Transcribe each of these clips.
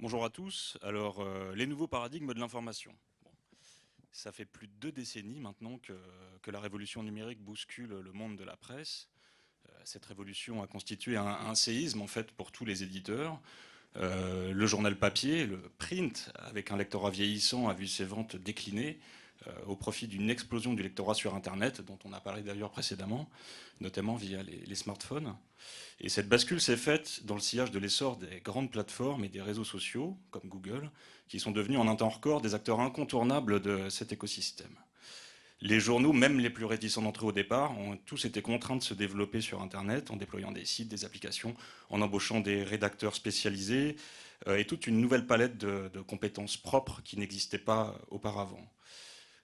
Bonjour à tous. Alors, les nouveaux paradigmes de l'information. Bon, ça fait plus de 2 décennies maintenant que la révolution numérique bouscule le monde de la presse. Cette révolution a constitué un séisme en fait pour tous les éditeurs. Le journal papier, le print, avec un lectorat vieillissant, a vu ses ventes décliner au profit d'une explosion du lectorat sur Internet, dont on a parlé d'ailleurs précédemment, notamment via les smartphones. Et cette bascule s'est faite dans le sillage de l'essor des grandes plateformes et des réseaux sociaux, comme Google, qui sont devenus en un temps record des acteurs incontournables de cet écosystème. Les journaux, même les plus réticents d'entre eux au départ, ont tous été contraints de se développer sur Internet en déployant des sites, des applications, en embauchant des rédacteurs spécialisés et toute une nouvelle palette de compétences propres qui n'existaient pas auparavant.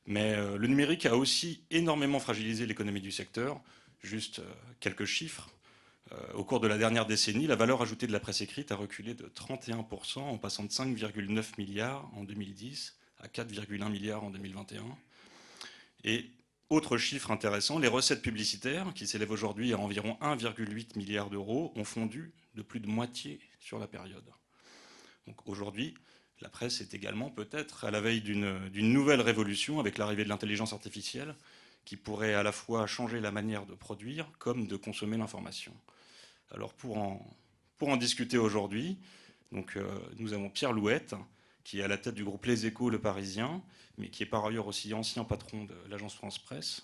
Mais le numérique a aussi énormément fragilisé l'économie du secteur. Juste quelques chiffres. Au cours de la dernière décennie, la valeur ajoutée de la presse écrite a reculé de 31%, en passant de 5,9 milliards en 2010 à 4,1 milliards en 2021. Et autre chiffre intéressant, les recettes publicitaires, qui s'élèvent aujourd'hui à environ 1,8 milliard d'euros, ont fondu de plus de moitié sur la période. Donc aujourd'hui, la presse est également peut-être à la veille d'une nouvelle révolution avec l'arrivée de l'intelligence artificielle qui pourrait à la fois changer la manière de produire comme de consommer l'information. Alors pour en discuter aujourd'hui, nous avons Pierre Louette, qui est à la tête du groupe Les Échos, Le Parisien, mais qui est par ailleurs aussi ancien patron de l'agence France Presse.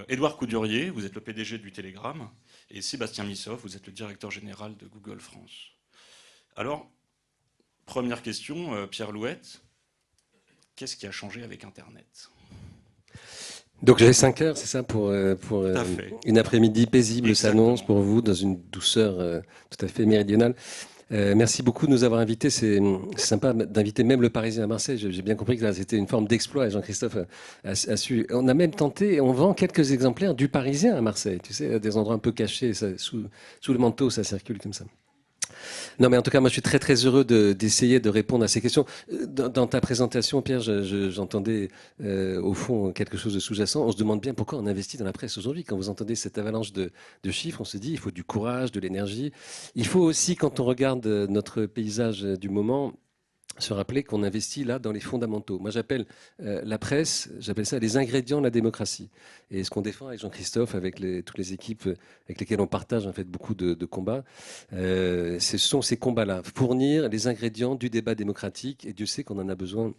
Édouard Coudurier, vous êtes le PDG du Télégramme, et Sébastien Missoff, vous êtes le directeur général de Google France. Alors, première question, Pierre Louette, qu'est-ce qui a changé avec Internet ? Donc j'avais 5 heures, c'est ça, pour une après-midi paisible s'annonce pour vous, dans une douceur tout à fait méridionale. Merci beaucoup de nous avoir invités. C'est sympa d'inviter même le Parisien à Marseille. J'ai bien compris que là, c'était une forme d'exploit et Jean-Christophe a su. On a même tenté, on vend quelques exemplaires du Parisien à Marseille. Tu sais, à des endroits un peu cachés, ça, sous le manteau, ça circule comme ça. Non, mais en tout cas, moi, je suis très, très heureux d'essayer de répondre à ces questions. Dans ta présentation, Pierre, j'entendais au fond quelque chose de sous-jacent. On se demande bien pourquoi on investit dans la presse aujourd'hui. Quand vous entendez cette avalanche de chiffres, on se dit il faut du courage, de l'énergie. Il faut aussi, quand on regarde notre paysage du moment, se rappeler qu'on investit là dans les fondamentaux. Moi, j'appelle la presse, j'appelle ça les ingrédients de la démocratie. Et ce qu'on défend avec Jean-Christophe, avec toutes les équipes avec lesquelles on partage en fait beaucoup de combats, ce sont ces combats-là, fournir les ingrédients du débat démocratique. Et Dieu sait qu'on en a besoin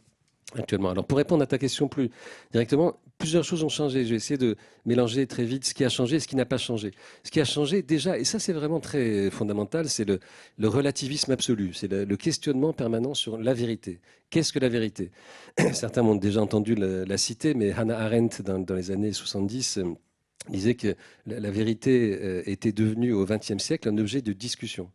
actuellement. Alors, pour répondre à ta question plus directement, plusieurs choses ont changé. Je vais essayer de mélanger très vite ce qui a changé et ce qui n'a pas changé. Ce qui a changé déjà, et ça c'est vraiment très fondamental, c'est le relativisme absolu. C'est le questionnement permanent sur la vérité. Qu'est-ce que la vérité ? Certains m'ont déjà entendu la citer, mais Hannah Arendt, dans les années 70, disait que la vérité était devenue au XXe siècle un objet de discussion.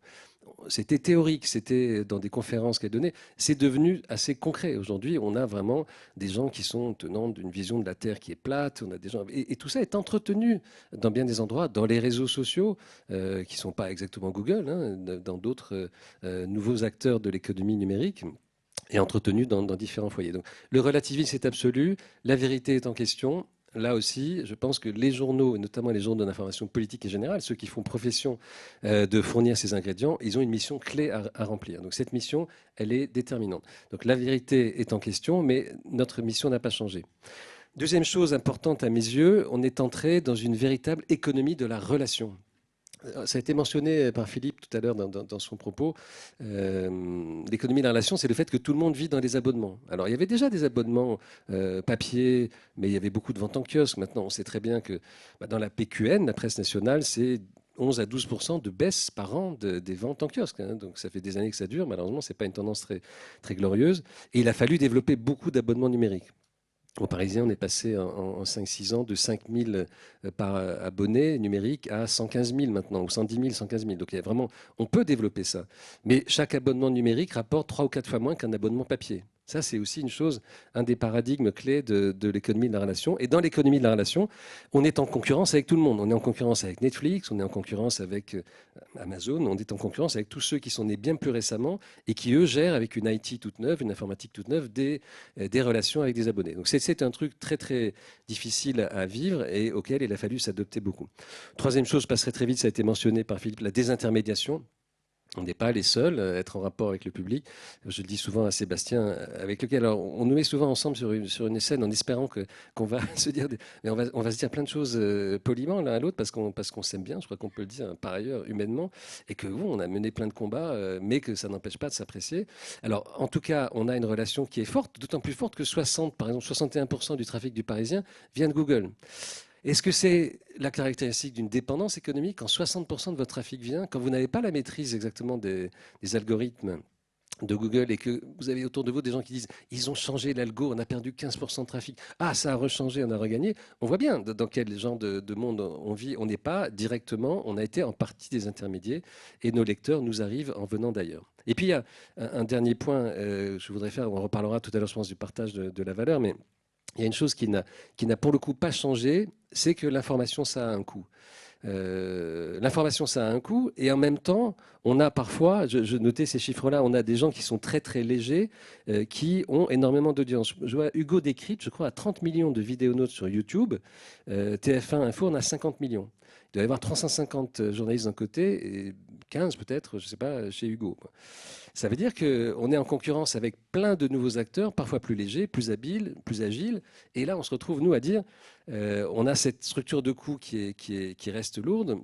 C'était théorique, c'était dans des conférences qu'elle donnait. C'est devenu assez concret. Aujourd'hui, on a vraiment des gens qui sont tenants d'une vision de la Terre qui est plate. On a des gens, et tout ça est entretenu dans bien des endroits, dans les réseaux sociaux, qui ne sont pas exactement Google, hein, dans d'autres nouveaux acteurs de l'économie numérique et entretenu dans différents foyers. Donc, le relativisme est absolu, la vérité est en question. Là aussi, je pense que les journaux, et notamment les journaux d'information politique et générale, ceux qui font profession de fournir ces ingrédients, ils ont une mission clé à remplir. Donc cette mission, elle est déterminante. Donc la vérité est en question, mais notre mission n'a pas changé. Deuxième chose importante à mes yeux, on est entré dans une véritable économie de la relation. Ça a été mentionné par Philippe tout à l'heure dans son propos. L'économie de la relation, c'est le fait que tout le monde vit dans les abonnements. Alors, il y avait déjà des abonnements papier, mais il y avait beaucoup de ventes en kiosque. Maintenant, on sait très bien que dans la PQN, la presse nationale, c'est 11 à 12% de baisse par an des ventes en kiosque. Hein. Donc, ça fait des années que ça dure. Malheureusement, ce n'est pas une tendance très, très glorieuse. Et il a fallu développer beaucoup d'abonnements numériques. Au Parisien, on est passé en 5-6 ans de 5 000 par abonné numérique à 115 000 maintenant, ou 110 000, 115 000. Donc il y a vraiment, on peut développer ça. Mais chaque abonnement numérique rapporte 3 ou 4 fois moins qu'un abonnement papier. Ça, c'est aussi une chose, un des paradigmes clés de l'économie de la relation. Et dans l'économie de la relation, on est en concurrence avec tout le monde. On est en concurrence avec Netflix, on est en concurrence avec Amazon, on est en concurrence avec tous ceux qui sont nés bien plus récemment et qui, eux, gèrent avec une IT toute neuve, une informatique toute neuve, des relations avec des abonnés. Donc c'est un truc très, très difficile à vivre et auquel il a fallu s'adapter beaucoup. Troisième chose, je passerai très vite, ça a été mentionné par Philippe, la désintermédiation. On n'est pas les seuls à être en rapport avec le public. Je le dis souvent à Sébastien, avec lequel alors, on nous met souvent ensemble sur une scène en espérant qu'on va se dire, mais on va se dire plein de choses poliment l'un à l'autre parce qu'on s'aime bien. Je crois qu'on peut le dire par ailleurs humainement et que bon, on a mené plein de combats, mais que ça n'empêche pas de s'apprécier. Alors en tout cas, on a une relation qui est forte, d'autant plus forte que 60, par exemple, 61% du trafic du Parisien vient de Google. Est-ce que c'est la caractéristique d'une dépendance économique quand 60% de votre trafic vient, quand vous n'avez pas la maîtrise exactement des algorithmes de Google et que vous avez autour de vous des gens qui disent ils ont changé l'algo, on a perdu 15% de trafic, ah ça a rechangé, on a regagné. On voit bien dans quel genre de monde on vit. On n'est pas directement, on a été en partie des intermédiaires et nos lecteurs nous arrivent en venant d'ailleurs. Et puis il y a un dernier point, je voudrais faire, on reparlera tout à l'heure je pense du partage de la valeur, mais il y a une chose qui n'a pour le coup pas changé, c'est que l'information, ça a un coût. L'information, ça a un coût, et en même temps, on a parfois, je notais ces chiffres-là, on a des gens qui sont très très légers, qui ont énormément d'audience. Je vois Hugo Décrypte, je crois, à 30 millions de vidéonautes sur YouTube. TF1 Info, on a 50 millions. Il doit y avoir 350 journalistes d'un côté et 15 peut-être, je ne sais pas, chez Hugo. Ça veut dire qu'on est en concurrence avec plein de nouveaux acteurs, parfois plus légers, plus habiles, plus agiles. Et là, on se retrouve, nous, à dire, on a cette structure de coût qui reste lourde.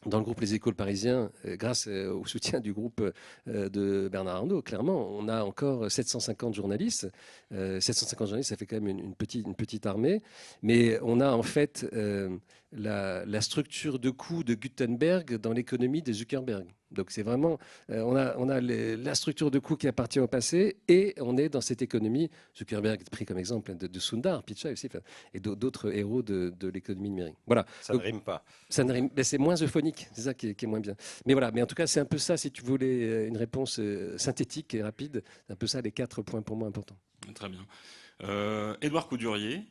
Dans le groupe Les Échos Parisiens, grâce au soutien du groupe de Bernard Arnault, clairement, on a encore 750 journalistes. 750 journalistes, ça fait quand même une petite armée. Mais on a en fait la structure de coût de Gutenberg dans l'économie de Zuckerberg. Donc c'est vraiment, on a la structure de coût qui appartient au passé et on est dans cette économie. Zuckerberg est pris comme exemple de Sundar Pichai aussi, et d'autres héros de l'économie numérique. Voilà. Ça ne rime pas. Ça ne rime, mais c'est moins euphonique, c'est ça qui est moins bien. Mais voilà, mais en tout cas c'est un peu ça, si tu voulais une réponse synthétique et rapide, c'est un peu ça les 4 points pour moi importants. Très bien. Édouard Coudurier,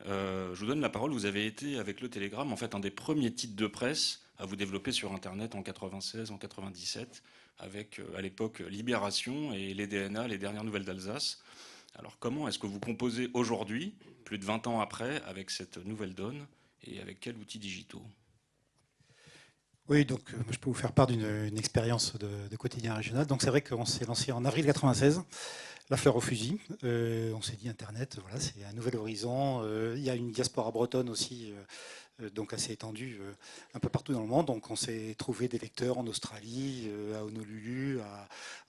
je vous donne la parole. Vous avez été avec le Télégramme en fait un des premiers titres de presse à vous développer sur Internet en 96, en 97, avec à l'époque Libération et les DNA, les dernières nouvelles d'Alsace. Alors comment est-ce que vous composez aujourd'hui, plus de 20 ans après, avec cette nouvelle donne et avec quels outils digitaux? Oui, donc je peux vous faire part d'une expérience de quotidien régional. Donc c'est vrai qu'on s'est lancé en avril 96, la fleur au fusil. On s'est dit Internet, voilà, c'est un nouvel horizon. Il y a une diaspora bretonne aussi, donc assez étendue un peu partout dans le monde. Donc on s'est trouvé des lecteurs en Australie, à Honolulu,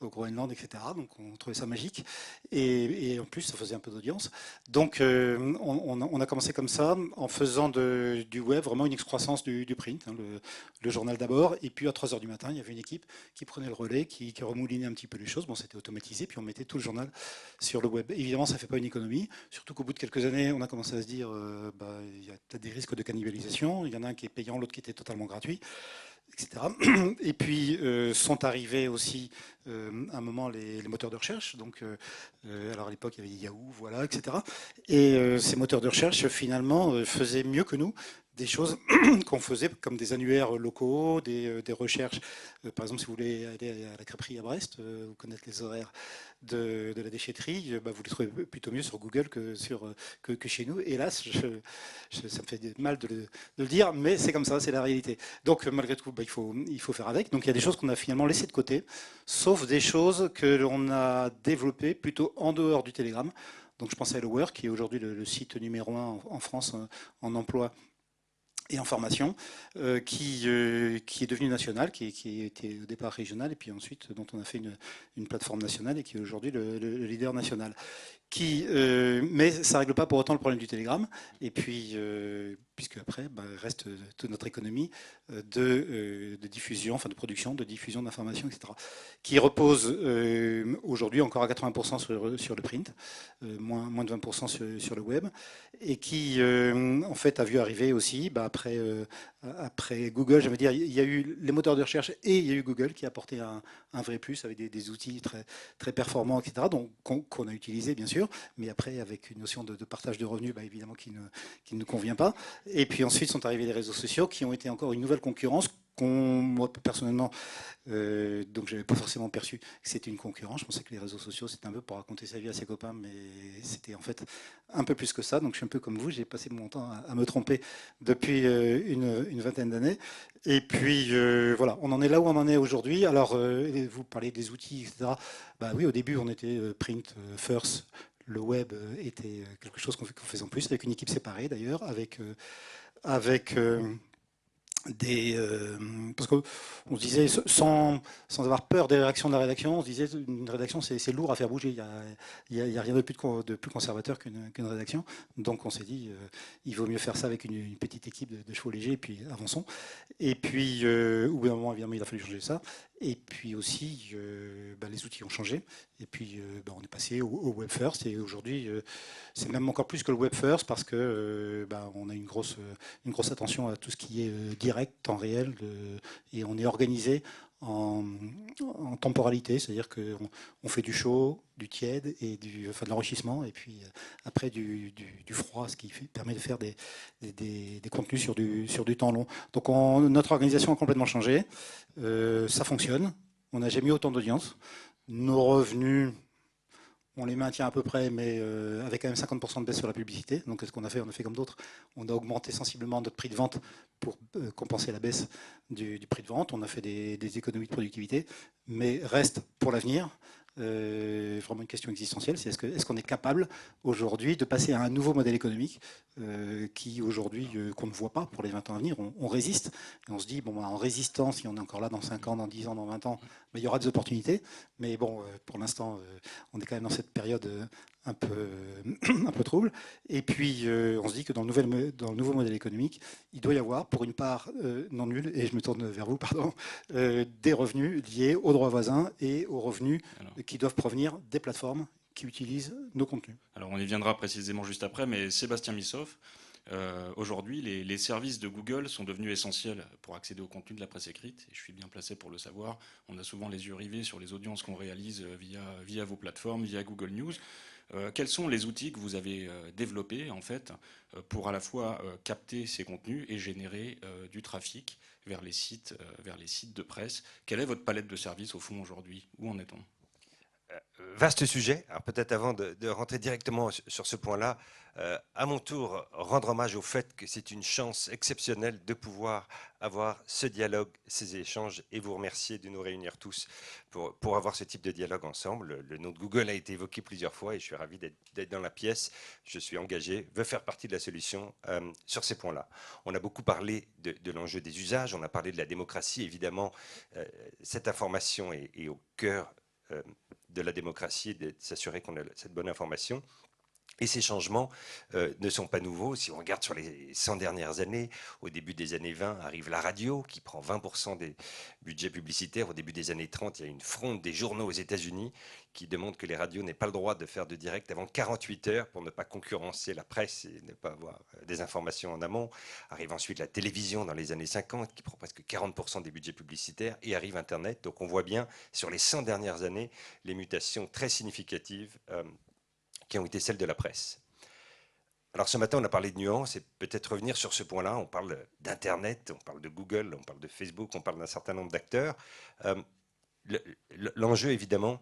au Groenland, etc. Donc on trouvait ça magique. Et en plus, ça faisait un peu d'audience. Donc on a commencé comme ça, en faisant du web vraiment une excroissance du print, hein, le journal d'abord. Et puis à 3h du matin, il y avait une équipe qui prenait le relais, qui remoulinait un petit peu les choses. Bon, c'était automatisé, puis on mettait tout le journal sur le web. Évidemment, ça ne fait pas une économie. Surtout qu'au bout de quelques années, on a commencé à se dire il y a peut-être des risques de cannibalisation. Il y en a un qui est payant, l'autre qui était totalement gratuit, etc. Et puis sont arrivés aussi à un moment les moteurs de recherche. Donc, alors à l'époque, il y avait Yahoo, voilà, etc. Et ces moteurs de recherche, finalement, faisaient mieux que nous des choses qu'on faisait comme des annuaires locaux, des recherches. Par exemple, si vous voulez aller à la crêperie à Brest, vous connaître les horaires de la déchetterie, vous les trouvez plutôt mieux sur Google que chez nous. Hélas, ça me fait mal de le dire, mais c'est comme ça, c'est la réalité. Donc malgré tout, il faut faire avec. Donc il y a des choses qu'on a finalement laissées de côté, sauf des choses que l'on a développées plutôt en dehors du Telegram. Donc je pense à Hello Work, qui est aujourd'hui le site numéro 1 en France en emploi et en formation, qui est devenu national, qui était au départ régional, et puis ensuite dont on a fait une plateforme nationale et qui est aujourd'hui le leader national. Mais ça ne règle pas pour autant le problème du Telegram. Et puis, puisque après, reste toute notre économie de diffusion, enfin de production, de diffusion d'informations, etc., qui repose aujourd'hui encore à 80% sur le print, moins de 20% sur le web, et qui en fait a vu arriver aussi, après Google, j'allais dire, il y a eu les moteurs de recherche et il y a eu Google qui a apporté un vrai plus avec des outils très, très performants, etc., qu'on a utilisé bien sûr, mais après avec une notion de partage de revenus, évidemment qui ne nous convient pas. Et puis ensuite sont arrivés les réseaux sociaux qui ont été encore une nouvelle concurrence moi, personnellement, donc je n'avais pas forcément perçu que c'était une concurrence. Je pensais que les réseaux sociaux, c'était un peu pour raconter sa vie à ses copains, mais c'était en fait un peu plus que ça. Donc je suis un peu comme vous, j'ai passé mon temps à me tromper depuis une vingtaine d'années. Et puis voilà, on en est là où on en est aujourd'hui. Alors, vous parlez des outils, etc. Bah oui, au début, on était print first. Le web était quelque chose qu'on faisait en plus, avec une équipe séparée d'ailleurs, avec parce qu'on se disait, sans avoir peur des réactions de la rédaction, on se disait une rédaction c'est lourd à faire bouger, il y a rien de plus conservateur qu'une rédaction. Donc on s'est dit, il vaut mieux faire ça avec une petite équipe de chevaux légers, et puis avançons. Et puis, au bout d'un moment, évidemment, il a fallu changer ça. Et puis aussi, les outils ont changé. Et puis, on est passé au Web First. Et aujourd'hui, c'est même encore plus que le Web First parce que on a une grosse attention à tout ce qui est direct, temps réel, et on est organisé en temporalité, c'est-à-dire qu'on fait du chaud, du tiède et de l'enrichissement, et puis après du froid, ce qui permet de faire des contenus sur du temps long. Donc notre organisation a complètement changé, ça fonctionne, on n'a jamais eu autant d'audience, nos revenus, on les maintient à peu près, mais avec quand même 50% de baisse sur la publicité. Donc ce qu'on a fait, on a fait comme d'autres. On a augmenté sensiblement notre prix de vente pour compenser la baisse du prix de vente. On a fait des économies de productivité, mais reste pour l'avenir vraiment une question existentielle. C'est est-ce qu'on est capable aujourd'hui de passer à un nouveau modèle économique qui aujourd'hui qu'on ne voit pas pour les 20 ans à venir. On résiste et on se dit, en résistant, si on est encore là dans 5 ans, dans 10 ans, dans 20 ans, il y aura des opportunités. Mais bon, pour l'instant, on est quand même dans cette période un peu trouble. Et puis, on se dit que dans le nouveau modèle économique, il doit y avoir, pour une part non nulle, et je me tourne vers vous, pardon, des revenus liés aux droits voisins et aux revenus qui doivent provenir des plateformes qui utilisent nos contenus. Alors, on y viendra précisément juste après, mais Sébastien Missoff, aujourd'hui, les services de Google sont devenus essentiels pour accéder au contenu de la presse écrite. Et je suis bien placé pour le savoir. On a souvent les yeux rivés sur les audiences qu'on réalise via vos plateformes, via Google News. Quels sont les outils que vous avez développés en fait pour à la fois capter ces contenus et générer du trafic vers les sites de presse? Quelle est votre palette de services au fond aujourd'hui? Où en est-on? Vaste sujet. Alors peut-être avant de rentrer directement sur ce point-là, à mon tour, rendre hommage au fait que c'est une chance exceptionnelle de pouvoir avoir ce dialogue, ces échanges, et vous remercier de nous réunir tous pour avoir ce type de dialogue ensemble. Le nom de Google a été évoqué plusieurs fois et je suis ravi d'être dans la pièce. Je suis engagé, veux faire partie de la solution sur ces points-là. On a beaucoup parlé de l'enjeu des usages, on a parlé de la démocratie. Évidemment, cette information est au cœur de la démocratie, de s'assurer qu'on a cette bonne information. Et ces changements ne sont pas nouveaux. Si on regarde sur les 100 dernières années, au début des années 20, arrive la radio qui prend 20% des budgets publicitaires. Au début des années 30, il y a une fronde des journaux aux États-Unis qui demande que les radios n'aient pas le droit de faire de direct avant 48 heures pour ne pas concurrencer la presse et ne pas avoir des informations en amont. Arrive ensuite la télévision dans les années 50 qui prend presque 40% des budgets publicitaires et arrive Internet. Donc on voit bien sur les 100 dernières années les mutations très significatives qui ont été celles de la presse. Alors ce matin, on a parlé de nuances et peut-être revenir sur ce point-là. On parle d'Internet, on parle de Google, on parle de Facebook, on parle d'un certain nombre d'acteurs. L'enjeu, évidemment,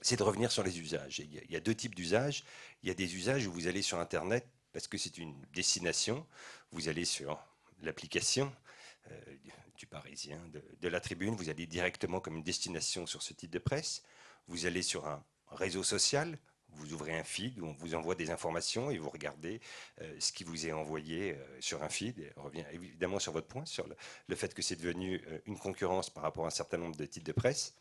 c'est de revenir sur les usages. Il y a deux types d'usages. Il y a des usages où vous allez sur Internet parce que c'est une destination. Vous allez sur l'application du Parisien, de la Tribune. Vous allez directement comme une destination sur ce type de presse. Vous allez sur un réseau social. Vous ouvrez un feed où on vous envoie des informations et vous regardez ce qui vous est envoyé sur un feed. Et on revient évidemment sur votre point, sur le fait que c'est devenu une concurrence par rapport à un certain nombre de titres de presse.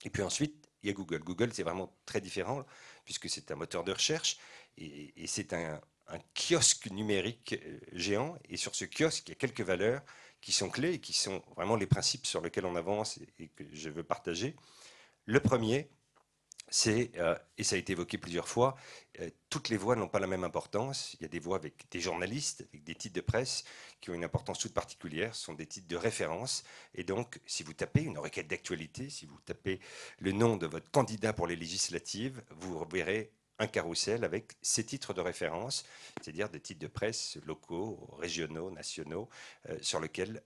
Et puis ensuite, il y a Google. Google, c'est vraiment très différent puisque c'est un moteur de recherche et c'est un kiosque numérique géant. Et sur ce kiosque, il y a quelques valeurs qui sont clés et qui sont vraiment les principes sur lesquels on avance et que je veux partager. Le premier, c'est, et ça a été évoqué plusieurs fois, toutes les voix n'ont pas la même importance. Il y a des voix avec des journalistes, avec des titres de presse qui ont une importance toute particulière, ce sont des titres de référence. Et donc, si vous tapez une requête d'actualité, si vous tapez le nom de votre candidat pour les législatives, vous verrez un carrousel avec ces titres de référence, c'est-à-dire des titres de presse locaux, régionaux, nationaux, sur lesquels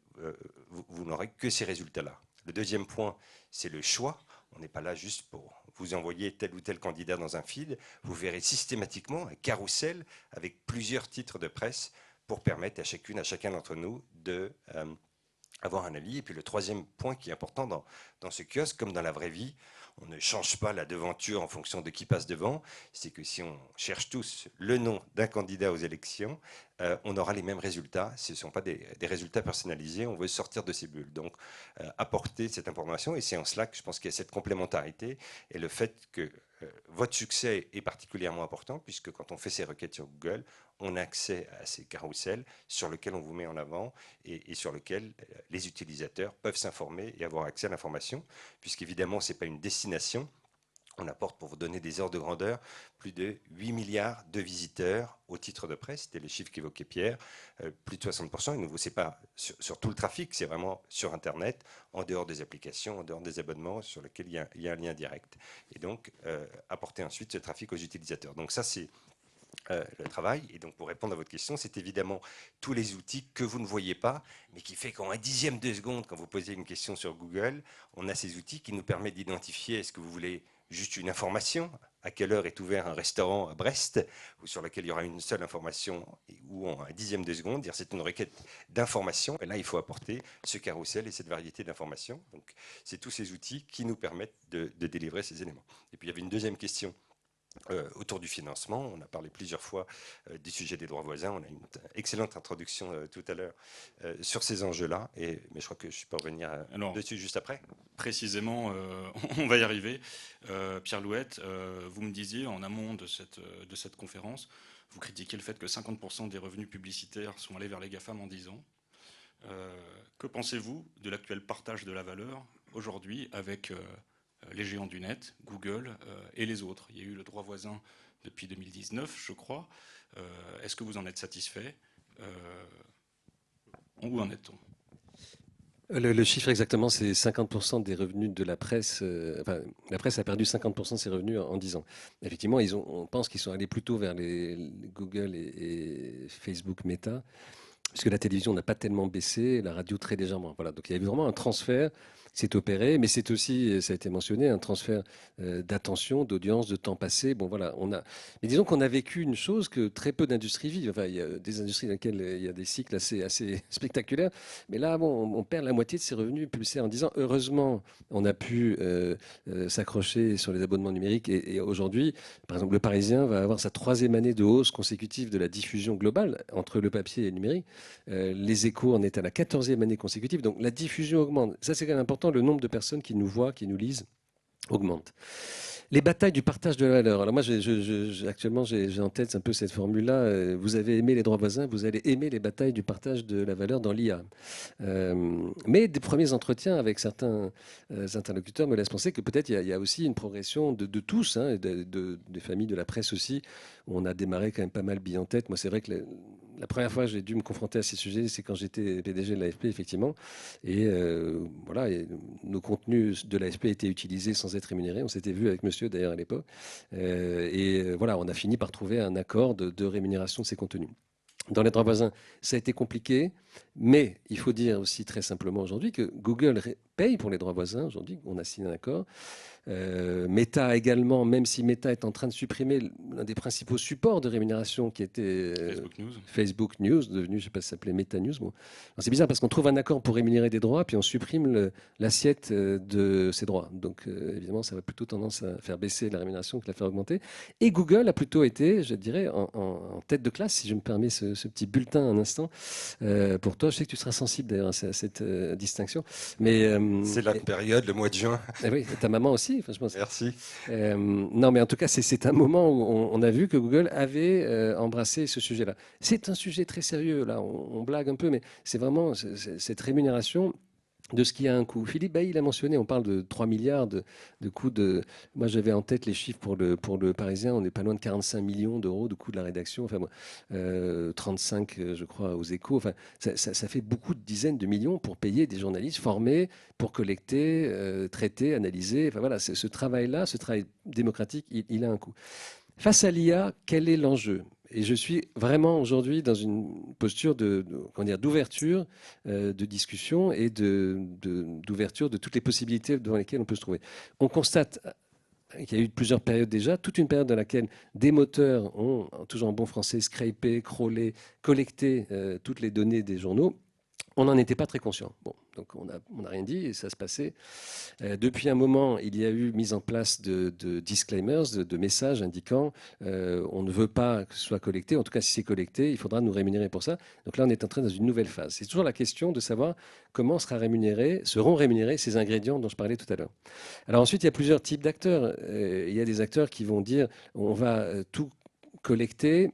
vous n'aurez que ces résultats-là. Le deuxième point, c'est le choix. On n'est pas là juste pour vous envoyer tel ou tel candidat dans un feed. Vous verrez systématiquement un carrousel avec plusieurs titres de presse pour permettre à chacune, à chacun d'entre nous de avoir un avis. Et puis le troisième point qui est important dans ce kiosque, comme dans la vraie vie, on ne change pas la devanture en fonction de qui passe devant. C'est que si on cherche tous le nom d'un candidat aux élections, on aura les mêmes résultats. Ce ne sont pas des résultats personnalisés. On veut sortir de ces bulles. Donc, apporter cette information. Et c'est en cela que je pense qu'il y a cette complémentarité et le fait que votre succès est particulièrement important, puisque quand on fait ces requêtes sur Google, on a accès à ces carousels sur lesquels on vous met en avant et sur lesquels les utilisateurs peuvent s'informer et avoir accès à l'information, puisqu'évidemment, ce n'est pas une destination. On apporte, pour vous donner des ordres de grandeur, plus de 8 milliards de visiteurs au titre de presse. C'était le chiffre qu'évoquait Pierre, plus de 60%. Et ce n'est pas sur tout le trafic, c'est vraiment sur Internet, en dehors des applications, en dehors des abonnements, sur lesquels il y a un lien direct. Et donc, apporter ensuite ce trafic aux utilisateurs. Donc ça, c'est le travail. Et donc, pour répondre à votre question, c'est évidemment tous les outils que vous ne voyez pas, mais qui fait qu'en un dixième de seconde, quand vous posez une question sur Google, on a ces outils qui nous permettent d'identifier est-ce que vous voulez juste une information, à quelle heure est ouvert un restaurant à Brest, ou sur lequel il y aura une seule information, ou en un dixième de seconde, dire c'est une requête d'information, et là il faut apporter ce carrousel et cette variété d'informations. Donc c'est tous ces outils qui nous permettent de délivrer ces éléments. Et puis il y avait une deuxième question autour du financement. On a parlé plusieurs fois du sujet des droits voisins. On a une excellente introduction tout à l'heure sur ces enjeux-là. Mais je crois que je peux revenir dessus juste après. Précisément, on va y arriver. Pierre Louette, vous me disiez en amont de cette conférence, vous critiquez le fait que 50% des revenus publicitaires sont allés vers les GAFAM en 10 ans. Que pensez-vous de l'actuel partage de la valeur aujourd'hui avec les géants du net, Google et les autres? Il y a eu le droit voisin depuis 2019, je crois. Est-ce que vous en êtes satisfait? Où en est-on? Le chiffre exactement, c'est 50% des revenus de la presse. La presse a perdu 50% de ses revenus en 10 ans. Effectivement, on pense qu'ils sont allés plutôt vers les Google et Facebook Meta, puisque la télévision n'a pas tellement baissé, la radio très légèrement. Voilà, donc il y a eu vraiment un transfert qui s'est opéré, mais c'est aussi, ça a été mentionné, un transfert d'attention, d'audience, de temps passé. Bon, voilà, mais disons qu'on a vécu une chose que très peu d'industries vivent. Enfin, il y a des industries dans lesquelles il y a des cycles assez spectaculaires, mais là, bon, on perd la moitié de ses revenus publicitaires en 10 ans. Heureusement, on a pu s'accrocher sur les abonnements numériques et aujourd'hui, par exemple, Le Parisien va avoir sa 3e année de hausse consécutive de la diffusion globale entre le papier et le numérique. Les Échos en est à la 14e année consécutive. Donc la diffusion augmente. Ça, c'est quand même important. Le nombre de personnes qui nous voient, qui nous lisent, augmente. Les batailles du partage de la valeur. Alors moi, actuellement, j'ai en tête un peu cette formule-là. Vous avez aimé les droits voisins, vous allez aimer les batailles du partage de la valeur dans l'IA. Mais des premiers entretiens avec certains interlocuteurs me laissent penser que peut-être il y a aussi une progression de tous, hein, des familles de la presse aussi. On a démarré quand même pas mal billes en tête. Moi, c'est vrai que la première fois que j'ai dû me confronter à ces sujets, c'est quand j'étais PDG de l'AFP, effectivement. Et voilà, nos contenus de l'AFP étaient utilisés sans être rémunérés. On s'était vu avec monsieur, d'ailleurs, à l'époque. Voilà, on a fini par trouver un accord de rémunération de ces contenus. Dans les droits voisins, ça a été compliqué, mais il faut dire aussi très simplement aujourd'hui que Google paye pour les droits voisins. Aujourd'hui, on a signé un accord. Meta également, même si Meta est en train de supprimer l'un des principaux supports de rémunération qui était Facebook News, devenu, je ne sais pas si ça s'appelait Meta News. Bon. C'est bizarre parce qu'on trouve un accord pour rémunérer des droits, puis on supprime l'assiette de ces droits. Donc évidemment, ça va plutôt tendance à faire baisser la rémunération que la faire augmenter. Et Google a plutôt été, je dirais, en tête de classe, si je me permets ce petit bulletin un instant. Pour toi, je sais que tu seras sensible d'ailleurs à cette distinction. C'est la période, le mois de juin. Oui, ta maman aussi. Enfin, je pense. Merci. Non, mais en tout cas, c'est un moment où on a vu que Google avait embrassé ce sujet-là. C'est un sujet très sérieux, là, on blague un peu, mais c'est vraiment cette rémunération de ce qui a un coût. Philippe Bailly l'a mentionné, on parle de 3 milliards de coûts de... Moi, j'avais en tête les chiffres pour le Parisien, on n'est pas loin de 45 millions d'euros de coût de la rédaction, enfin, 35, je crois, aux Échos. Enfin, ça fait beaucoup de dizaines de millions pour payer des journalistes formés, pour collecter, traiter, analyser. Enfin, voilà, ce travail-là, ce travail démocratique, il a un coût. Face à l'IA, quel est l'enjeu? Et je suis vraiment aujourd'hui dans une posture d'ouverture, de discussion et d'ouverture de toutes les possibilités devant lesquelles on peut se trouver. On constate qu'il y a eu plusieurs périodes déjà, toute une période dans laquelle des moteurs ont, toujours en bon français, scrapé, crawlé, collecté toutes les données des journaux. On n'en était pas très conscient. Bon, donc on n'a rien dit et ça se passait. Depuis un moment, il y a eu mise en place de disclaimers, de messages indiquant on ne veut pas que ce soit collecté. En tout cas, si c'est collecté, il faudra nous rémunérer pour ça. Donc là, on est entré dans une nouvelle phase. C'est toujours la question de savoir comment seront rémunérés ces ingrédients dont je parlais tout à l'heure. Alors ensuite, il y a plusieurs types d'acteurs. Il y a des acteurs qui vont dire on va tout collecter,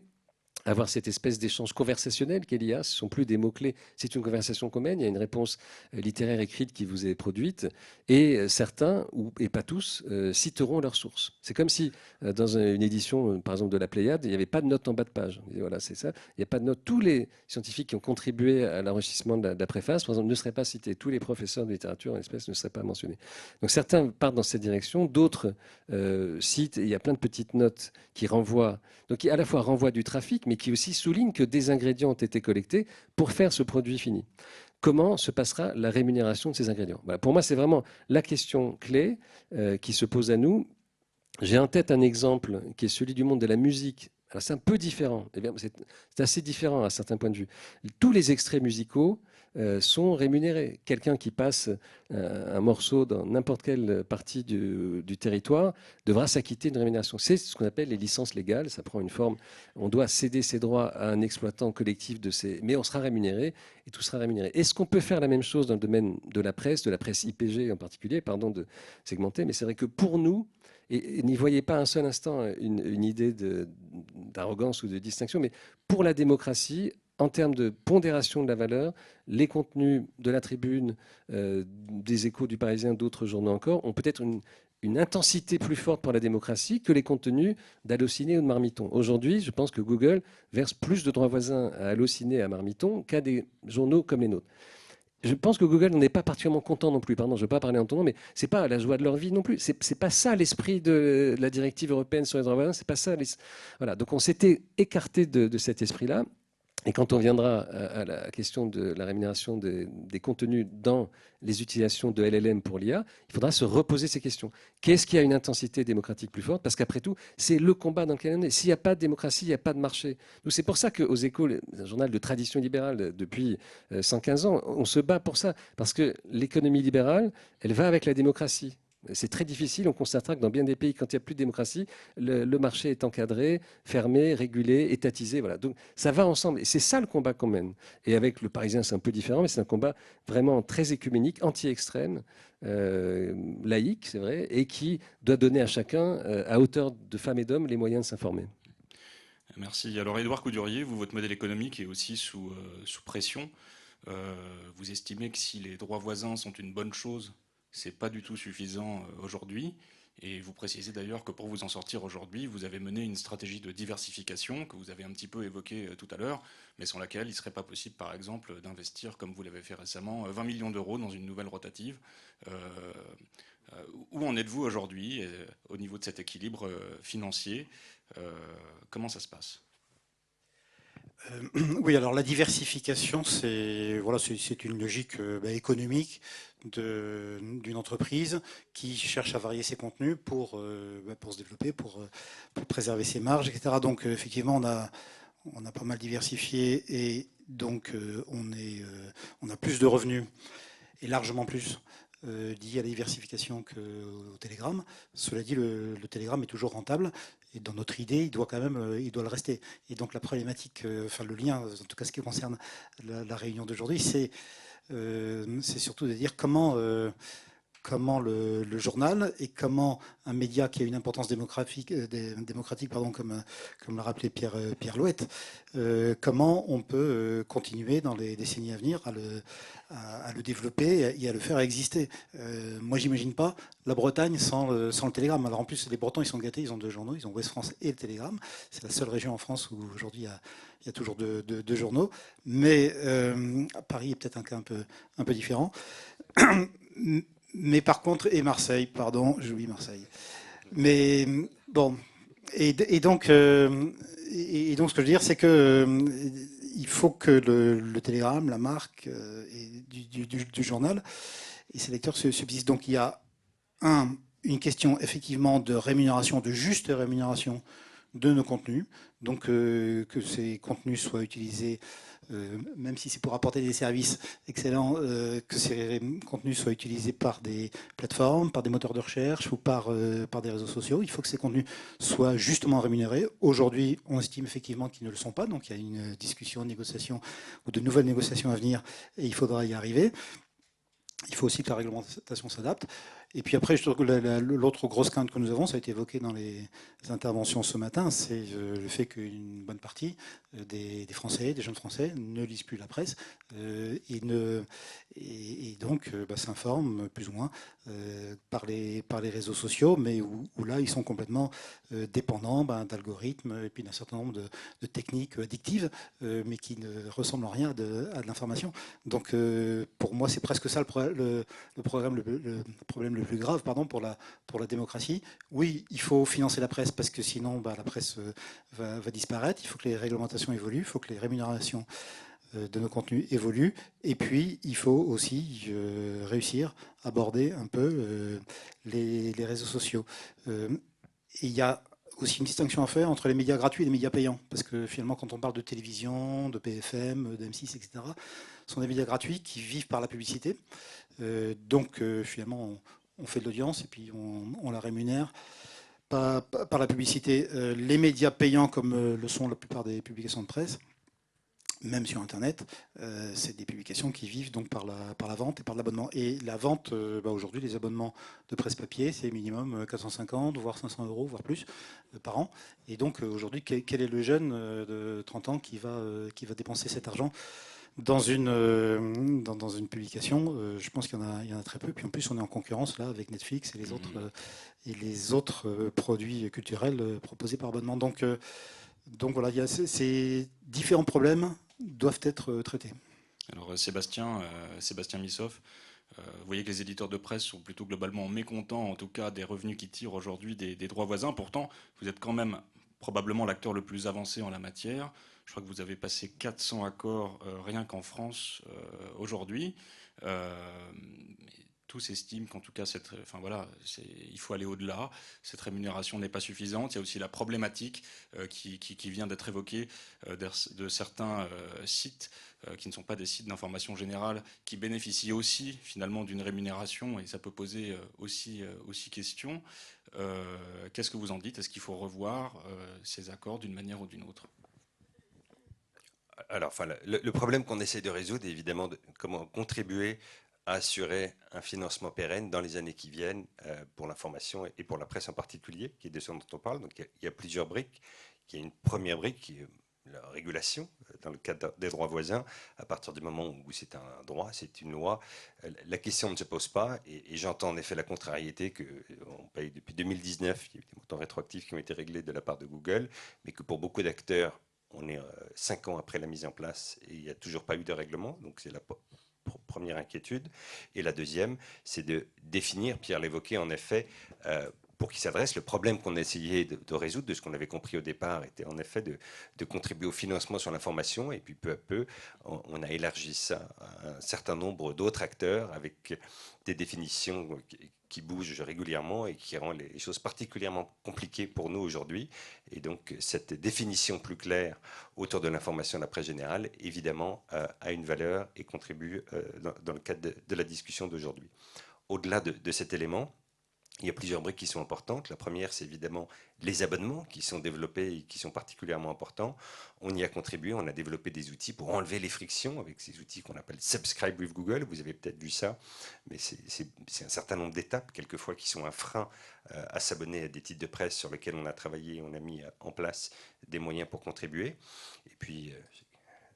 avoir cette espèce d'échange conversationnel qu'est l'IA. Ce ne sont plus des mots-clés, c'est une conversation qu'on mène, il y a une réponse littéraire écrite qui vous est produite, et certains, et pas tous, citeront leurs sources. C'est comme si, dans une édition, par exemple, de la Pléiade, il n'y avait pas de note en bas de page. Et voilà, c'est ça. Il n'y a pas de note. Tous les scientifiques qui ont contribué à l'enrichissement de la préface, par exemple, ne seraient pas cités. Tous les professeurs de littérature, en espèce, ne seraient pas mentionnés. Donc certains partent dans cette direction, d'autres citent, et il y a plein de petites notes qui renvoient, donc qui à la fois renvoient du trafic, mais qui aussi souligne que des ingrédients ont été collectés pour faire ce produit fini. Comment se passera la rémunération de ces ingrédients? Voilà, pour moi, c'est vraiment la question clé qui se pose à nous. J'ai en tête un exemple qui est celui du monde de la musique. Alors c'est un peu différent, c'est assez différent à certains points de vue. Tous les extraits musicaux sont rémunérés. Quelqu'un qui passe un morceau dans n'importe quelle partie du territoire devra s'acquitter d'une rémunération. C'est ce qu'on appelle les licences légales. Ça prend une forme. On doit céder ses droits à un exploitant collectif mais on sera rémunéré et tout sera rémunéré. Est-ce qu'on peut faire la même chose dans le domaine de la presse IPG en particulier? Pardon de segmenter, mais c'est vrai que pour nous, et n'y voyez pas un seul instant une idée d'arrogance ou de distinction, mais pour la démocratie, en termes de pondération de la valeur, les contenus de la Tribune, des Échos, du Parisien, d'autres journaux encore, ont peut-être une intensité plus forte pour la démocratie que les contenus d'Allociné ou de Marmiton. Aujourd'hui, je pense que Google verse plus de droits voisins à Allociné et à Marmiton qu'à des journaux comme les nôtres. Je pense que Google n'en est pas particulièrement content non plus. Pardon, je ne veux pas parler en ton nom, mais ce n'est pas la joie de leur vie non plus. Ce n'est pas ça l'esprit de la directive européenne sur les droits voisins. C'est pas ça. Voilà. Donc on s'était écarté de cet esprit-là. Et quand on viendra à la question de la rémunération des contenus dans les utilisations de LLM pour l'IA, il faudra se reposer ces questions. Qu'est-ce qui a une intensité démocratique plus forte? Parce qu'après tout, c'est le combat dans lequel on est. S'il n'y a pas de démocratie, il n'y a pas de marché. Donc c'est pour ça qu'aux Échos, un journal de tradition libérale depuis 115 ans, on se bat pour ça. Parce que l'économie libérale, elle va avec la démocratie. C'est très difficile. On constatera que dans bien des pays, quand il n'y a plus de démocratie, le marché est encadré, fermé, régulé, étatisé. Voilà. Donc ça va ensemble. Et c'est ça le combat qu'on mène. Et avec le Parisien, c'est un peu différent, mais c'est un combat vraiment très écuménique, anti-extrême, laïque, c'est vrai, et qui doit donner à chacun, à hauteur de femmes et d'hommes, les moyens de s'informer. Merci. Alors, Édouard Coudurier, vous, votre modèle économique est aussi sous pression. Vous estimez que si les droits voisins sont une bonne chose, c'est pas du tout suffisant aujourd'hui. Et vous précisez d'ailleurs que pour vous en sortir aujourd'hui, vous avez mené une stratégie de diversification que vous avez un petit peu évoquée tout à l'heure, mais sans laquelle il ne serait pas possible, par exemple, d'investir, comme vous l'avez fait récemment, 20 millions d'euros dans une nouvelle rotative. Où en êtes-vous aujourd'hui au niveau de cet équilibre financier? Comment ça se passe? Oui, alors la diversification, c'est une logique économique d'une entreprise qui cherche à varier ses contenus pour se développer, pour préserver ses marges, etc. Donc effectivement, on a pas mal diversifié et donc on a plus de revenus et largement plus liés à la diversification qu'au Telegram. Cela dit, le Telegram est toujours rentable. Et dans notre idée, il doit le rester. Et donc la problématique, le lien, en tout cas ce qui concerne la réunion d'aujourd'hui, c'est surtout de dire comment le journal et comment un média qui a une importance démocratique comme l'a rappelé Pierre Louette, comment on peut continuer dans les décennies à venir à le développer et à le faire exister. Moi, j'imagine pas la Bretagne sans le Télégramme. Alors en plus, les Bretons, ils sont gâtés, ils ont deux journaux, ils ont Ouest France et le Télégramme. C'est la seule région en France où aujourd'hui il y a toujours deux journaux. Mais Paris est peut-être un cas un peu différent. Mais par contre, et Marseille, pardon, j'oublie Marseille. Mais bon, Et donc, ce que je veux dire, c'est que il faut que le télégramme, la marque du journal et ses lecteurs se subsistent. Donc il y a une question effectivement de rémunération, de juste rémunération de nos contenus. Donc que ces contenus soient utilisés, même si c'est pour apporter des services excellents, que ces contenus soient utilisés par des plateformes, par des moteurs de recherche ou par des réseaux sociaux. Il faut que ces contenus soient justement rémunérés. Aujourd'hui, on estime effectivement qu'ils ne le sont pas. Donc il y a une discussion, une négociation ou de nouvelles négociations à venir et il faudra y arriver. Il faut aussi que la réglementation s'adapte. Et puis après, je trouve que l'autre grosse crainte que nous avons, ça a été évoqué dans les interventions ce matin, c'est le fait qu'une bonne partie des Français, des jeunes Français, ne lisent plus la presse et donc s'informent plus ou moins par les réseaux sociaux, mais où là, ils sont complètement dépendants d'algorithmes et puis d'un certain nombre de techniques addictives, mais qui ne ressemblent en rien à de l'information. Donc pour moi, c'est presque ça le problème le plus grave pour la démocratie. Oui, il faut financer la presse parce que sinon la presse va disparaître. Il faut que les réglementations évoluent, il faut que les rémunérations de nos contenus évoluent. Et puis, il faut aussi réussir à aborder un peu les réseaux sociaux. Il y a aussi une distinction à faire entre les médias gratuits et les médias payants. Parce que finalement, quand on parle de télévision, de BFM, d'M6, etc., ce sont des médias gratuits qui vivent par la publicité. Donc, finalement, on fait de l'audience et puis on la rémunère par la publicité. Les médias payants, comme le sont la plupart des publications de presse, même sur Internet, c'est des publications qui vivent donc par la vente et par l'abonnement. Et la vente, aujourd'hui, les abonnements de presse papier, c'est minimum 450, voire 500 euros, voire plus, par an. Et donc aujourd'hui, quel est le jeune de 30 ans qui va dépenser cet argent dans une publication? Je pense qu'il y en a très peu. Puis en plus, on est en concurrence là avec Netflix et les autres produits culturels proposés par abonnement. Donc voilà, ces différents problèmes doivent être traités. Alors Sébastien Missoff, vous voyez que les éditeurs de presse sont plutôt globalement mécontents, en tout cas des revenus qui tirent aujourd'hui des droits voisins. Pourtant, vous êtes quand même probablement l'acteur le plus avancé en la matière. Je crois que vous avez passé 400 accords rien qu'en France aujourd'hui. Tous estiment qu'en tout cas, il faut aller au-delà. Cette rémunération n'est pas suffisante. Il y a aussi la problématique qui vient d'être évoquée de certains sites qui ne sont pas des sites d'information générale, qui bénéficient aussi finalement d'une rémunération, et ça peut poser aussi question. Qu'est-ce que vous en dites? Est-ce qu'il faut revoir ces accords d'une manière ou d'une autre? Alors, le problème qu'on essaie de résoudre est évidemment comment contribuer à assurer un financement pérenne dans les années qui viennent pour l'information et pour la presse en particulier, qui est de ce dont on parle. Donc il y a plusieurs briques. Il y a une première brique qui est la régulation dans le cadre des droits voisins. À partir du moment où c'est un droit, c'est une loi, la question ne se pose pas. Et j'entends en effet la contrariété qu'on paye depuis 2019. Il y a eu des montants rétroactifs qui ont été réglés de la part de Google, mais que pour beaucoup d'acteurs, on est 5 ans après la mise en place et il n'y a toujours pas eu de règlement. Donc c'est la première inquiétude. Et la deuxième, c'est de définir, Pierre l'évoquait en effet, pour qui s'adresse, le problème qu'on a essayé de résoudre, de ce qu'on avait compris au départ, était en effet de contribuer au financement sur l'information. Et puis peu à peu, on a élargi ça à un certain nombre d'autres acteurs avec des définitions qui bougent régulièrement et qui rend les choses particulièrement compliquées pour nous aujourd'hui. Et donc cette définition plus claire autour de l'information de la presse générale, évidemment, a une valeur et contribue dans le cadre de la discussion d'aujourd'hui. Au-delà de cet élément, il y a plusieurs briques qui sont importantes. La première, c'est évidemment les abonnements qui sont développés et qui sont particulièrement importants. On y a contribué, on a développé des outils pour enlever les frictions avec ces outils qu'on appelle Subscribe with Google. Vous avez peut-être vu ça, mais c'est un certain nombre d'étapes, quelquefois, qui sont un frein à s'abonner à des titres de presse sur lesquels on a travaillé, on a mis en place des moyens pour contribuer. Et puis,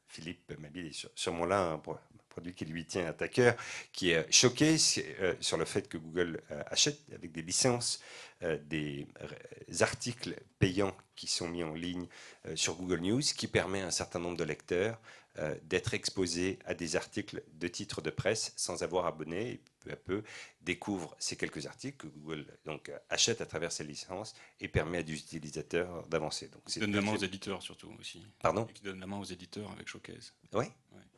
Philippe Mabille est sûrement là pour produit qui lui tient à cœur, qui est Showcase, sur le fait que Google achète avec des licences des articles payants qui sont mis en ligne sur Google News, qui permet à un certain nombre de lecteurs d'être exposés à des articles de titres de presse sans avoir abonné, et peu à peu découvre ces quelques articles que Google donc, achète à travers ses licences et permet à des utilisateurs d'avancer. Donc, qui donne la main aux éditeurs surtout aussi. Pardon ? Et qui donne la main aux éditeurs avec Showcase. Oui,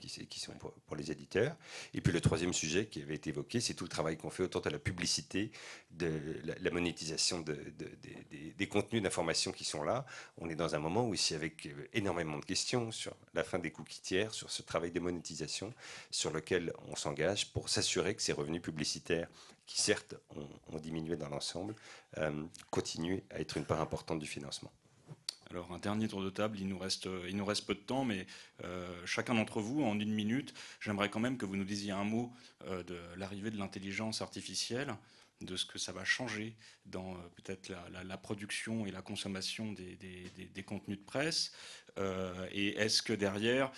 qui sont pour les éditeurs. Et puis le troisième sujet qui avait été évoqué, c'est tout le travail qu'on fait autour de la publicité, de la monétisation des contenus d'information qui sont là. On est dans un moment où ici, avec énormément de questions sur la fin des cookies tiers, sur ce travail de monétisation, sur lequel on s'engage pour s'assurer que ces revenus publicitaires, qui certes ont diminué dans l'ensemble, continuent à être une part importante du financement. Alors un dernier tour de table, il nous reste peu de temps, mais chacun d'entre vous, en 1 minute, j'aimerais quand même que vous nous disiez un mot de l'arrivée de l'intelligence artificielle, de ce que ça va changer dans peut-être la production et la consommation des contenus de presse. Et est-ce que derrière,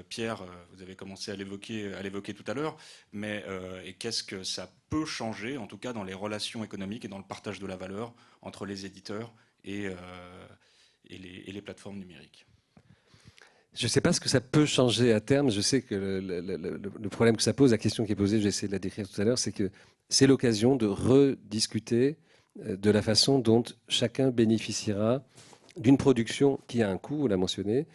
Pierre, vous avez commencé à l'évoquer tout à l'heure, mais et qu'est-ce que ça peut changer, en tout cas dans les relations économiques et dans le partage de la valeur entre les éditeurs et les plateformes numériques? Je ne sais pas ce que ça peut changer à terme. Je sais que le problème que ça pose, la question qui est posée, j'ai essayé de la décrire tout à l'heure, c'est que c'est l'occasion de rediscuter de la façon dont chacun bénéficiera d'une production qui a un coût, on l'a mentionné,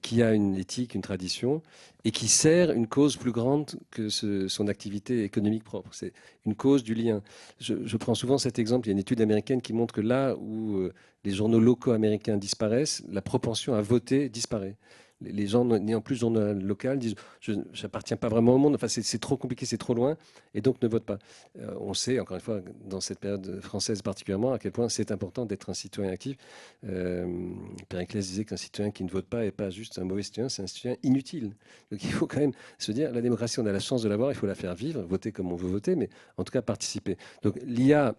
qui a une éthique, une tradition, et qui sert une cause plus grande que son activité économique propre. C'est une cause du lien. Je prends souvent cet exemple. Il y a une étude américaine qui montre que là où les journaux locaux américains disparaissent, la propension à voter disparaît. Les gens n'ayant plus de journal local disent je n'appartiens pas vraiment au monde, enfin, c'est trop compliqué, c'est trop loin, et donc ne votent pas. On sait, encore une fois, dans cette période française particulièrement, à quel point c'est important d'être un citoyen actif. Périclès disait qu'un citoyen qui ne vote pas n'est pas juste un mauvais citoyen, c'est un citoyen inutile. Donc il faut quand même se dire, la démocratie, on a la chance de l'avoir, il faut la faire vivre, voter comme on veut voter, mais en tout cas participer. Donc l'IA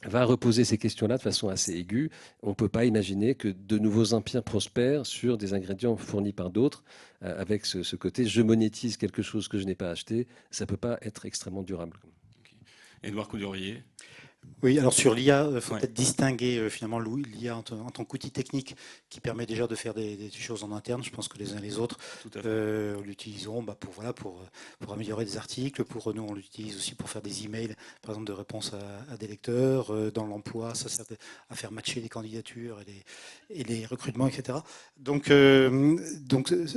va reposer ces questions-là de façon assez aiguë. On ne peut pas imaginer que de nouveaux empires prospèrent sur des ingrédients fournis par d'autres, avec ce côté je monétise quelque chose que je n'ai pas acheté. Ça ne peut pas être extrêmement durable. Okay. Édouard Coudurier. Oui, alors sur l'IA, il faut peut-être distinguer finalement l'IA en tant qu'outil technique qui permet déjà de faire des choses en interne. Je pense que les uns et les autres l'utiliseront pour améliorer des articles. Pour nous, on l'utilise aussi pour faire des emails, par exemple de réponses à des lecteurs. Dans l'emploi, ça sert à faire matcher les candidatures et les recrutements, etc. Donc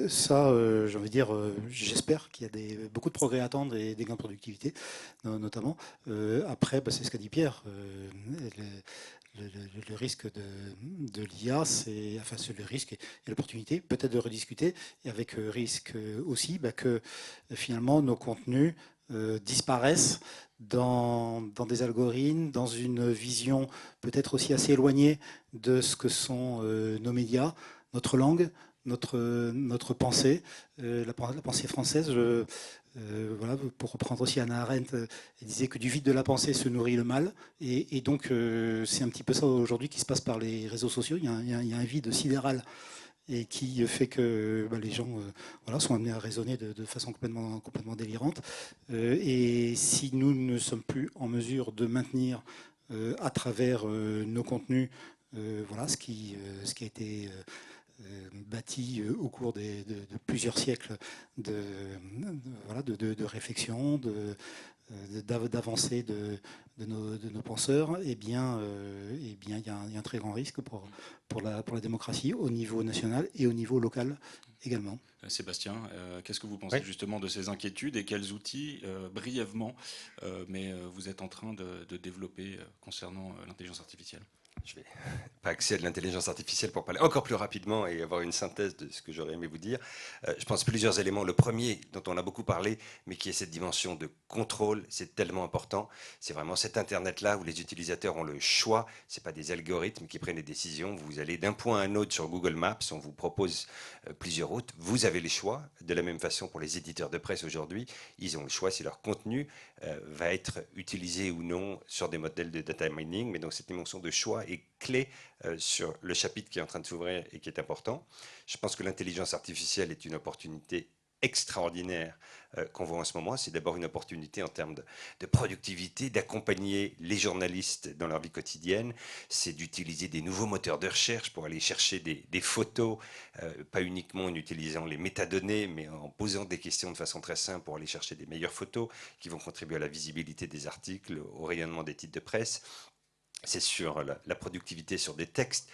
ça, j'ai envie de dire, j'espère qu'il y a beaucoup de progrès à attendre et des gains de productivité, notamment. Après, c'est ce qu'a dit Pierre. Le risque de l'IA, c'est le risque et l'opportunité peut-être de rediscuter, et avec risque aussi que finalement nos contenus disparaissent dans des algorithmes, dans une vision peut-être aussi assez éloignée de ce que sont nos médias, notre langue, notre pensée, la pensée française. Voilà, pour reprendre aussi Hannah Arendt, elle disait que du vide de la pensée se nourrit le mal, et donc c'est un petit peu ça aujourd'hui qui se passe par les réseaux sociaux. Il y a un vide sidéral et qui fait que les gens sont amenés à raisonner de façon complètement délirante. Et si nous ne sommes plus en mesure de maintenir à travers nos contenus ce qui a été bâti au cours de plusieurs siècles de réflexion, d'avancée de nos penseurs, il y a un très grand risque pour la démocratie au niveau national et au niveau local également. Sébastien, qu'est-ce que vous pensez justement de ces inquiétudes et quels outils, brièvement, mais vous êtes en train de développer concernant l'intelligence artificielle ? Je vais pas accès à de l'intelligence artificielle pour parler encore plus rapidement et avoir une synthèse de ce que j'aurais aimé vous dire. Je pense plusieurs éléments. Le premier, dont on a beaucoup parlé, mais qui est cette dimension de contrôle, c'est tellement important. C'est vraiment cet Internet-là où les utilisateurs ont le choix. Ce n'est pas des algorithmes qui prennent des décisions. Vous allez d'un point à un autre sur Google Maps, on vous propose plusieurs routes. Vous avez les choix. De la même façon, pour les éditeurs de presse aujourd'hui, ils ont le choix si leur contenu va être utilisé ou non sur des modèles de data mining. Mais donc cette dimension de choix est clé sur le chapitre qui est en train de s'ouvrir et qui est important. Je pense que l'intelligence artificielle est une opportunité extraordinaire qu'on voit en ce moment. C'est d'abord une opportunité en termes de productivité, d'accompagner les journalistes dans leur vie quotidienne. C'est d'utiliser des nouveaux moteurs de recherche pour aller chercher des photos, pas uniquement en utilisant les métadonnées, mais en posant des questions de façon très simple pour aller chercher des meilleures photos qui vont contribuer à la visibilité des articles, au rayonnement des titres de presse. C'est sur la productivité sur des textes.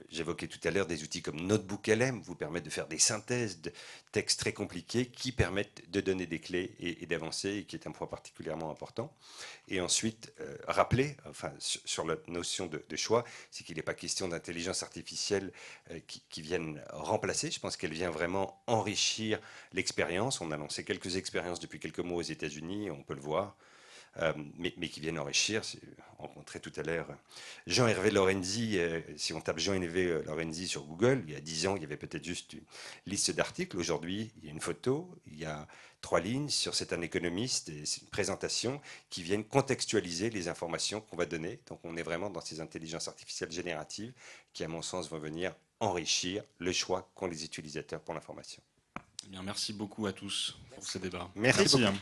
J'évoquais tout à l'heure des outils comme Notebook-LM vous permettent de faire des synthèses de textes très compliqués qui permettent de donner des clés et d'avancer, et qui est un point particulièrement important. Et ensuite, rappeler, enfin, sur la notion de choix, c'est qu'il n'est pas question d'intelligence artificielle qui vienne remplacer. Je pense qu'elle vient vraiment enrichir l'expérience. On a lancé quelques expériences depuis quelques mois aux États-Unis, on peut le voir. Mais qui viennent enrichir. On rencontrait tout à l'heure Jean-Hervé Lorenzi. Si on tape Jean-Hervé Lorenzi sur Google, il y a 10 ans, il y avait peut-être juste une liste d'articles. Aujourd'hui, il y a une photo, il y a 3 lignes sur C'est un économiste, et c'est une présentation qui viennent contextualiser les informations qu'on va donner. Donc on est vraiment dans ces intelligences artificielles génératives qui, à mon sens, vont venir enrichir le choix qu'ont les utilisateurs pour l'information. Eh bien, merci beaucoup à tous pour ce débat. Merci beaucoup.